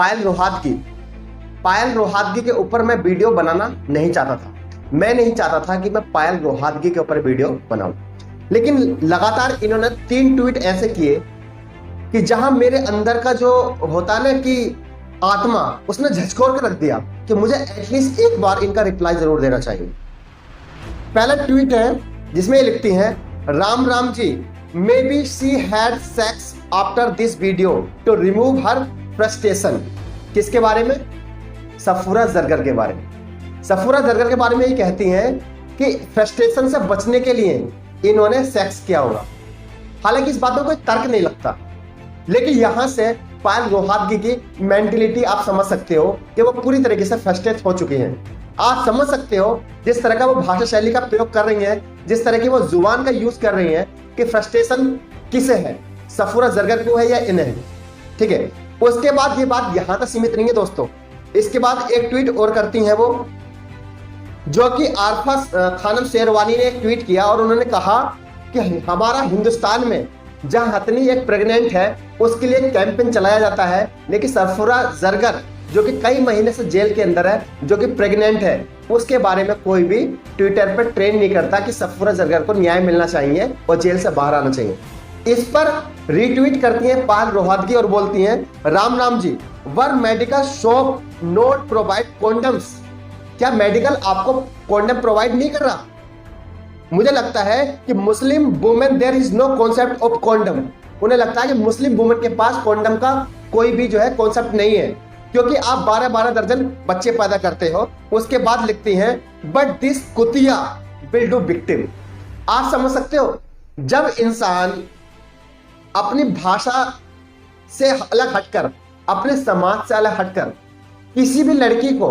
पायल रोहातगी के ऊपर मैं वीडियो बनाना नहीं चाहता था। मैं नहीं चाहता था कि मैं पायल रोहातगी के ऊपर वीडियो बनाऊं, लेकिन लगातार इन्होंने 3 ट्वीट ऐसे किए कि जहां मेरे अंदर का जो होता है ना कि आत्मा, उसने झकझोर के रख दिया कि मुझे एटलीस्ट एक बार इनका रिप्लाई जरूर देना चाहिए। पहला ट्वीट है जिसमें ये लिखती हैं, Ram Ram ji, may be she had sex after this video to remove her frustration. किसके बारे में? सफूरा जरगर के बारे में। सफूरा जरगर के बारे में ये कहती हैं कि फ्रस्ट्रेशन से बचने के लिए इन्होंने सेक्स किया होगा। हालांकि इस बात में कोई तर्क नहीं लगता, लेकिन यहां से पायल रोहातगी की मेंटेलिटी आप समझ सकते हो कि वो पूरी तरीके से फ्रस्ट्रेट हो चुकी हैं। आप समझ सकते हो जिस तरह का वो भाषा शैली का प्रयोग कर रही हैं, जिस तरह की वो जुबान का यूज कर रही हैं कि फ्रस्ट्रेशन किसे है, सफूरा जरगर को है या इन्हें है। ठीक है, उसके बाद ये बात यहां तक सीमित नहीं है दोस्तों। इसके बाद एक ट्वीट और करती हैं वो, जो कि आरफा खानम शेरवानी ने एक ट्वीट किया और उन्होंने कहा कि हमारा हिंदुस्तान में जहां हथनी एक प्रेग्नेंट है उसके लिए कैंपेन चलाया जाता है, लेकिन सफूरा जरगर जो कि कई महीने से जेल के अंदर है, जो कि प्रेग्नेंट है, उसके बारे में कोई भी ट्विटर पर ट्रेंड नहीं करता कि सफूरा जरगर को न्याय मिलना चाहिए और जेल से बाहर आना चाहिए। इस पर रीट्वीट करती हैं पायल रोहातगी और बोलती हैं, Ram Ram ji, where medical shop not provide condoms. क्या मेडिकल आपको कॉन्डम प्रोवाइड नहीं कर रहा? मुझे लगता है कि Muslim women there is no concept of condom. उन्हें लगता है कि मुस्लिम वुमेन के पास कॉन्डम का कोई भी जो है कॉन्सेप्ट नहीं है, क्योंकि आप 12-12 दर्जन बच्चे पैदा करते हो। उसके बाद लिखती हैं, बट दिस कुतिया विल डू विक्टिम। आप समझ सकते हो, जब इंसान अपनी भाषा से अलग हटकर, अपने समाज से अलग हटकर किसी भी लड़की को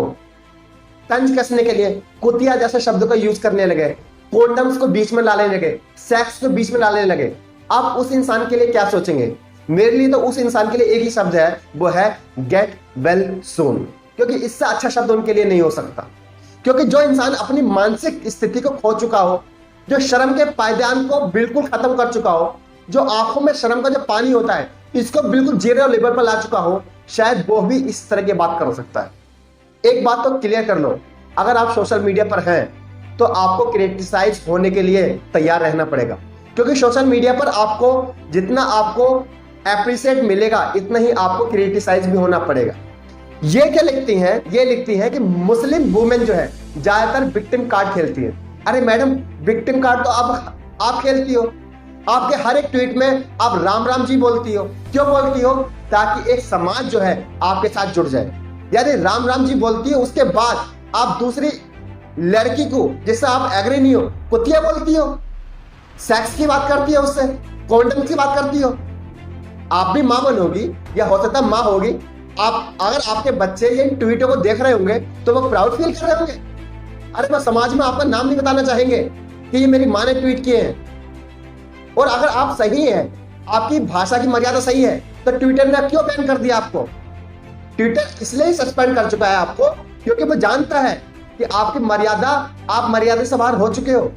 तंज कसने के लिए कुतिया जैसे शब्द का यूज करने लगे, कॉन्डम्स को बीच में डालने लगे, सेक्स को बीच में डालने लगे, आप उस इंसान के लिए क्या सोचेंगे? मेरे लिए तो उस इंसान के लिए एक ही शब्द है, वो है गेट वेल सून, क्योंकि इससे अच्छा शब्द उनके लिए नहीं हो सकता। क्योंकि जो इंसान अपनी मानसिक स्थिति को खो चुका हो, जो शर्म के पायदान को बिल्कुल खत्म कर चुका हो, जो आंखों में शर्म का जो पानी होता है इसको बिल्कुल जीरो लेवल पर ला चुका हो, शायद वो भी इस तरह की बात कर सकता है। एक बात तो क्लियर कर लो, अगर आप सोशल मीडिया पर हैं तो आपको क्रिटिसाइज होने के लिए तैयार रहना पड़ेगा, क्योंकि सोशल मीडिया पर आपको जितना आपको एप्रिशिएट मिलेगा इतना ही आपको क्रिटिसाइज भी होना पड़ेगा। ये क्या लिखती हैं? ये लिखती हैं कि मुस्लिम वुमेन जो है ज्यादातर विक्टिम कार्ड खेलती है। अरे मैडम, विक्टिम कार्ड तो आप खेलती हो। आपके हर एक ट्वीट में आप राम राम जी बोलती हो। क्यों बोलती हो? ताकि एक समाज जो है आपके साथ जुड़ जाए। यदि राम राम जी बोलती हो, उसके बाद आप दूसरी लड़की को जिससे आप एग्री नहीं हो कुतिया बोलती हो, सेक्स की बात करती हो, उससे कॉन्डम की बात करती हो। आप भी मां बनोगी या हो सकता मां होगी। आप अगर आपके बच्चे ये ट्वीटों को देख रहे होंगे तो वो प्राउड फील कर रहे होंगे। अरे वो समाज में आपका नाम नहीं बताना चाहेंगे कि ये मेरी मां ने ट्वीट किए हैं। और अगर आप सही हैं, आपकी भाषा की मर्यादा सही है, तो ट्विटर ने क्यों बैन कर दिया आपको? ट्विटर इसलिए ही सस्पेंड कर चुका है आपको क्योंकि वो जानता है कि आपकी मर्यादा, आप मर्यादा से बाहर हो चुके हो।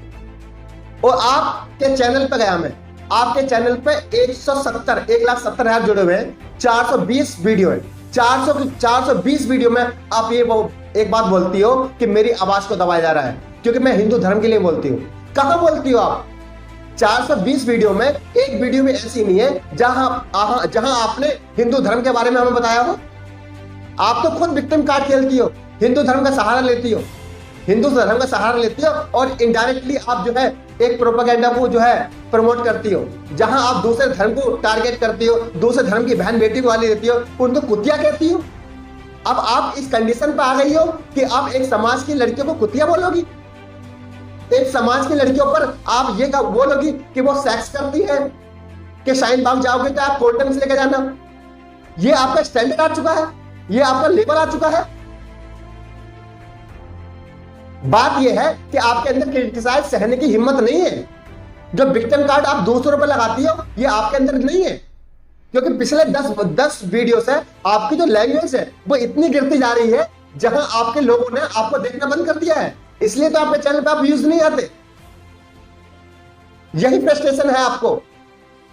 और आपके चैनल पे गया मैं, आपके चैनल पे 1,70,000 जुड़े हुए हैं, 420 वीडियो है। 420 वीडियो में आप ये वो एक बात बोलती हो कि मेरी आवाज को दबाया जा रहा है क्योंकि मैं हिंदू धर्म के लिए बोलती हूँ। कहां बोलती हो आप? 420 वीडियो में एक वीडियो में ऐसी नहीं है जहां आपने हिंदू धर्म के बारे में हमें बताया हो। आप तो खुद विक्टिम कार्ड खेलती हो, हिंदू धर्म का सहारा लेती हो, हिंदू धर्म का सहारा लेती हो और इनडायरेक्टली आप जो है एक प्रोपेगेंडा को जो है प्रमोट करती हो, जहां आप दूसरे धर्म को टारगेट करती हो, दूसरे धर्म की बहन बेटी को गाली देती हो, उनको कुतिया कहती हो। अब आप इस कंडीशन पर आ गई हो कि आप एक समाज की लड़कियों को कुतिया बोलोगी। एक समाज की लड़कियों पर आप ये बोलोगी कि वो सेक्स करती है, कि शाहीन बाग जाओगे तो आप कॉन्डम्स लेके जाना। ये आपका स्टैंडर्ड आ चुका है, ये आपका लेवल आ चुका है। बात यह है कि आपके अंदर क्रिटिसाइज सहने की हिम्मत नहीं है। जो विक्टिम कार्ड आप दूसरों पर लगाती हो, ये आपके अंदर नहीं है, क्योंकि पिछले 10 वीडियो से आपकी जो लैंग्वेज है वो इतनी गिरती जा रही है, जहां आपके लोगों ने आपको देखना बंद कर दिया है। इसलिए तो आपके चैनल पे आप व्यूज नहीं आते। यही फ्रस्ट्रेशन है आपको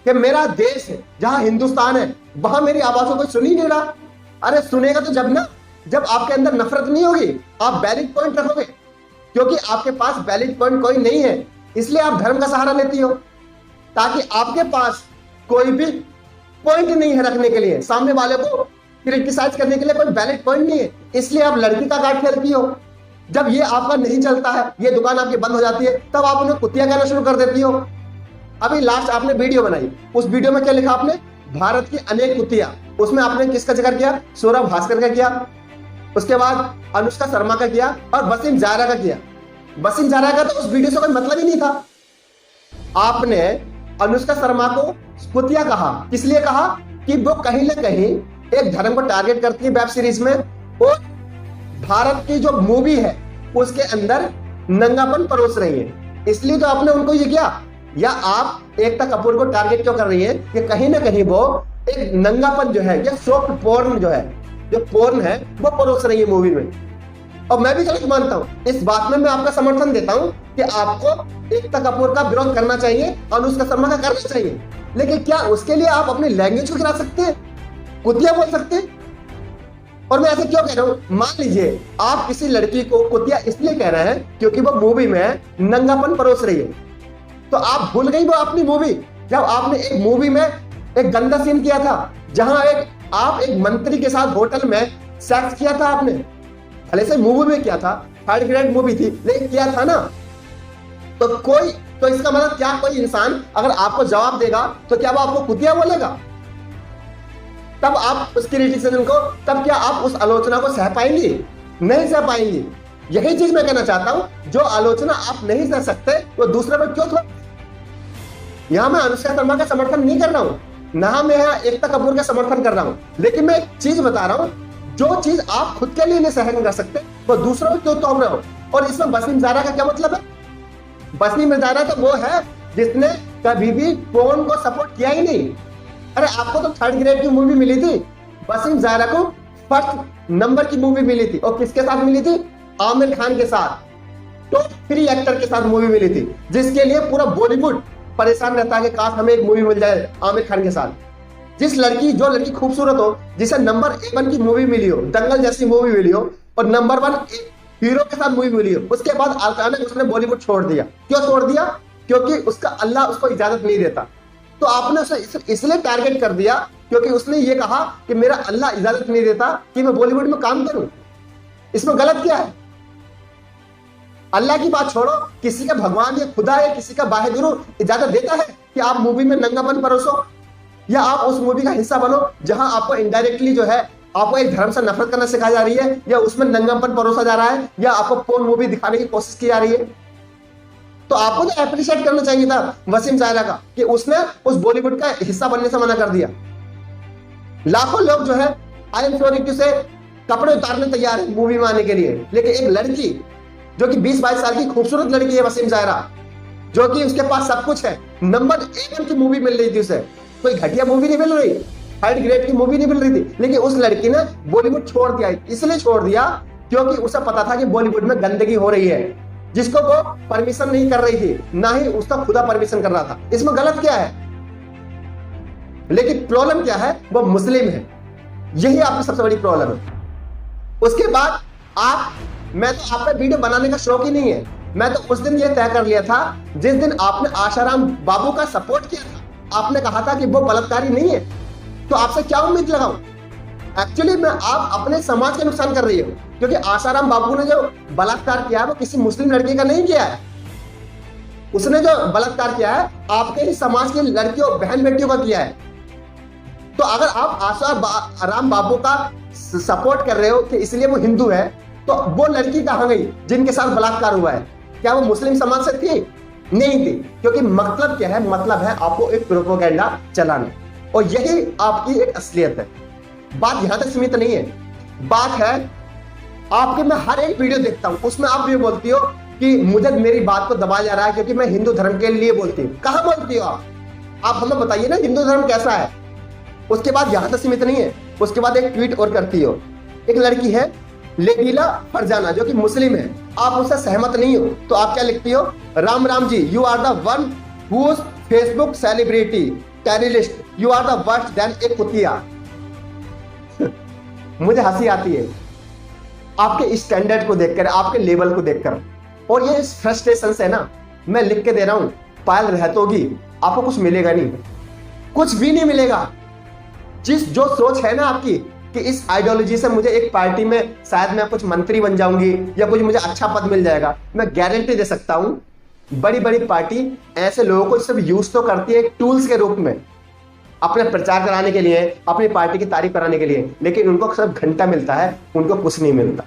कि मेरा देश है, जहां हिंदुस्तान है, वहां मेरी आवाजों को सुन ही नहीं रहा। अरे सुनेगा तो जब ना, जब आपके अंदर नफरत नहीं होगी, आप वैलिड पॉइंट रखोगे। क्योंकि आपके पास वैलिड पॉइंट कोई नहीं है, इसलिए आप धर्म का सहारा लेती हो, ताकि आपके पास कोई भी पॉइंट नहीं है रखने के लिए, सामने वाले को क्रिटिसाइज करने के लिए कोई वैलिड पॉइंट नहीं है, इसलिए आप लड़की का कार्ड खेलती हो। जब ये आपका नहीं चलता है, ये दुकान आपकी बंद हो जाती है, तब आप उन्हें कुतिया कहना शुरू कर देती हो। अभी लास्ट आपने वीडियो बनाई, उस वीडियो में क्या लिखा आपने? भारत की अनेक कुतिया। उसमें आपने किसका जिक्र किया? सौरभ भास्कर का किया, उसके बाद अनुष्का शर्मा का किया और वसीम जायरा का किया। वसीम जायरा का तो उस वीडियो से कोई मतलब ही नहीं था। आपने अनुष्का शर्मा को कुतिया कहा, किस लिए कहा? कि वो कहीं ना कहीं एक धर्म को टारगेट करती है वेब सीरीज में, और भारत की जो मूवी है उसके अंदर नंगापन परोस रही है, इसलिए तो आपने उनको ये किया। या आप एकता कपूर को टारगेट क्यों कर रही है? कि कहीं ना कहीं वो एक नंगापन जो है, या सॉफ्ट पोर्न जो है, जो पोर्न है, वो परोस रही है मूवी में। और मैं भी गलत मानता हूं, इस बात में मैं आपका समर्थन देता हूं कि आपको एकता कपूर का विरोध करना चाहिए, अनुष्का शर्मा का करना चाहिए, लेकिन क्या उसके लिए आप अपनी लैंग्वेज को गिरा सकते हैं, कुतिया बोल सकते हैं? और मैं ऐसे क्यों कह रहा हूं? मान लीजिए आप किसी लड़की को कुतिया इसलिए कह रहे हैं क्योंकि वो मूवी में नंगापन परोस रही है, तो आप भूल गई वो अपनी मूवी, जब आपने एक मूवी में एक गंदा सीन किया था, जहां आप एक मंत्री के साथ होटल में सेक्स किया था आपने। भले से मूवी में किया था, थर्ड ग्रेड मूवी थी, लेकिन किया था ना। तो इसका मतलब क्या, कोई इंसान अगर आपको जवाब देगा तो क्या वो आपको कुतिया बोलेगा? तब आप उस क्रिटिसिज्म को, तब क्या आप उस आलोचना को सह पाएंगी? नहीं सह पाएंगी। यही चीज मैं कहना चाहता हूं, जो आलोचना आप नहीं सह सकते वो दूसरे पर क्यों थोड़ा। यहां मैं अनुष्का शर्मा का समर्थन नहीं कर रहा हूं, ना मैं यहाँ एकता कपूर का समर्थन कर रहा हूं, लेकिन मैं एक चीज बता रहा हूं, जो चीज आप खुद के लिए नहीं सहन कर सकते वो दूसरों को क्यों तोड़ रहे हो। और इसमें वसीम जायरा का क्या मतलब है? वसीम जायरा तो वो है जिसने कभी भी पोर्न को सपोर्ट किया ही नहीं। अरे आपको तो थर्ड ग्रेड की मूवी मिली थी, वसीम जायरा को फर्स्ट नंबर की मूवी मिली थी, और किसके साथ मिली थी? आमिर खान के साथ, टॉप 3 एक्टर के साथ मूवी मिली थी, जिसके लिए पूरा बॉलीवुड परेशान रहता है कि काश हमें एक मूवी मिल जाए आमिर खान के साथ। जो लड़की खूबसूरत हो, जिसे नंबर 1 की मूवी मिली हो, दंगल जैसी मूवी मिली हो, और नंबर 1 हीरो के साथ मूवी मिली हो, उसके बाद अचानक उसने बॉलीवुड छोड़ दिया। क्यों छोड़ दिया? क्योंकि उसका अल्लाह उसको इजाजत नहीं देता। तो आपने उसे इसलिए टारगेट कर दिया क्योंकि उसने ये कहा कि मेरा अल्लाह इजाजत नहीं देता कि मैं बॉलीवुड में काम करूं। इसमें गलत क्या है? अल्लाह की बात छोड़ो, किसी का भगवान या खुदा या किसी का वाहिगुरु इजाजत देता है कि आप मूवी में नंगापन परोसो, या आप उस मूवी का हिस्सा बनो जहां आपको इनडायरेक्टली जो है आपको एक धर्म से नफरत करना सिखाई जा रही है, या उसमें नंगापन परोसा जा रहा है, या आपको पोर्न मूवी दिखाने की कोशिश की जा रही है। तो आपको तो एप्रिशिएट करना चाहिए था वसीम जायरा का कि उसने उस बॉलीवुड का हिस्सा बनने से मना कर दिया। लाखों लोग जो है आई एम सॉरी टू से कपड़े उतारने तैयार है मूवी में आने के लिए, लेकिन एक लड़की जो कि 20-22 साल की खूबसूरत लड़की है वसीम जायरा, जो कि उसके पास सब कुछ है, नंबर 1 की मूवी मिल रही थी उसे, कोई घटिया मूवी नहीं मिल रही, थर्ड ग्रेड की मूवी नहीं मिल रही थी, लेकिन उस लड़की ने बॉलीवुड छोड़ दिया। इसलिए छोड़ दिया क्योंकि उसे पता था कि बॉलीवुड में गंदगी हो रही है, जिसको वो परमिशन नहीं कर रही थी, ना ही उसका खुदा परमिशन कर रहा था। इसमें गलत क्या है? लेकिन प्रॉब्लम क्या है? वो मुस्लिम है, यही आपकी सबसे बड़ी प्रॉब्लम है। उसके बाद मैं तो आप पे वीडियो बनाने का शौक ही नहीं है। मैं तो उस दिन ये तय कर लिया था जिस दिन आपने आशाराम बाबू का सपोर्ट किया था, आपने कहा था कि वो बलात्कारी नहीं है, तो आपसे क्या उम्मीद लगाऊं? एक्चुअली मैं आप अपने समाज का नुकसान कर रही हो, क्योंकि आशाराम बाबू ने जो बलात्कार किया है वो किसी मुस्लिम लड़की का नहीं किया है। उसने जो बलात्कार किया है आपके ही समाज की लड़कियों बहन बेटियों का किया है। तो अगर आप आशाराम बाबू का सपोर्ट कर रहे हो कि इसलिए वो हिंदू है, तो वो लड़की कहां गई जिनके साथ बलात्कार हुआ है? क्या वो मुस्लिम समाज से थी? नहीं थी। क्योंकि मतलब क्या है? मतलब है आपको एक प्रोपेगेंडा चलाना, और यही आपकी एक असलियत है। बात यहां तक सीमित नहीं है, बात है आपके, मैं हर एक वीडियो देखता हूं, उसमें आप ये बोलती हो कि मुझे मेरी बात को दबाया जा रहा है क्योंकि मैं हिंदू धर्म के लिए बोलती हूँ। कहां बोलती हो आप हमें बताइए ना, हिंदू धर्म कैसा है? उसके बाद यहां तक सीमित नहीं है, उसके बाद एक ट्वीट और करती हो। एक लड़की है लेडीला फरजाना जो कि मुस्लिम है, आप उससे सहमत नहीं हो, तो आप क्या लिखती हो? Ram Ram ji, you are the one whose Facebook celebrity terrorist, you are the worst then a कुतिया। मुझे हंसी आती है आपके स्टैंडर्ड को देखकर, आपके लेवल को देखकर। और ये इस फ्रस्ट्रेशन से ना मैं लिख के दे रहा हूं, पायल रहतोगी आपको कुछ मिलेगा नहीं, कुछ भी नहीं मिलेगा। जो सोच है ना आपकी कि इस आइडियोलॉजी से मुझे एक पार्टी में शायद मैं कुछ मंत्री बन जाऊंगी या कुछ मुझे अच्छा पद मिल जाएगा, मैं गारंटी दे सकता हूं बड़ी बड़ी पार्टी ऐसे लोगों को सिर्फ यूज तो करती है एक टूल्स के रूप में, अपने प्रचार कराने के लिए, अपनी पार्टी की तारीफ कराने के लिए, लेकिन उनको सिर्फ घंटा मिलता है, उनको कुछ नहीं मिलता।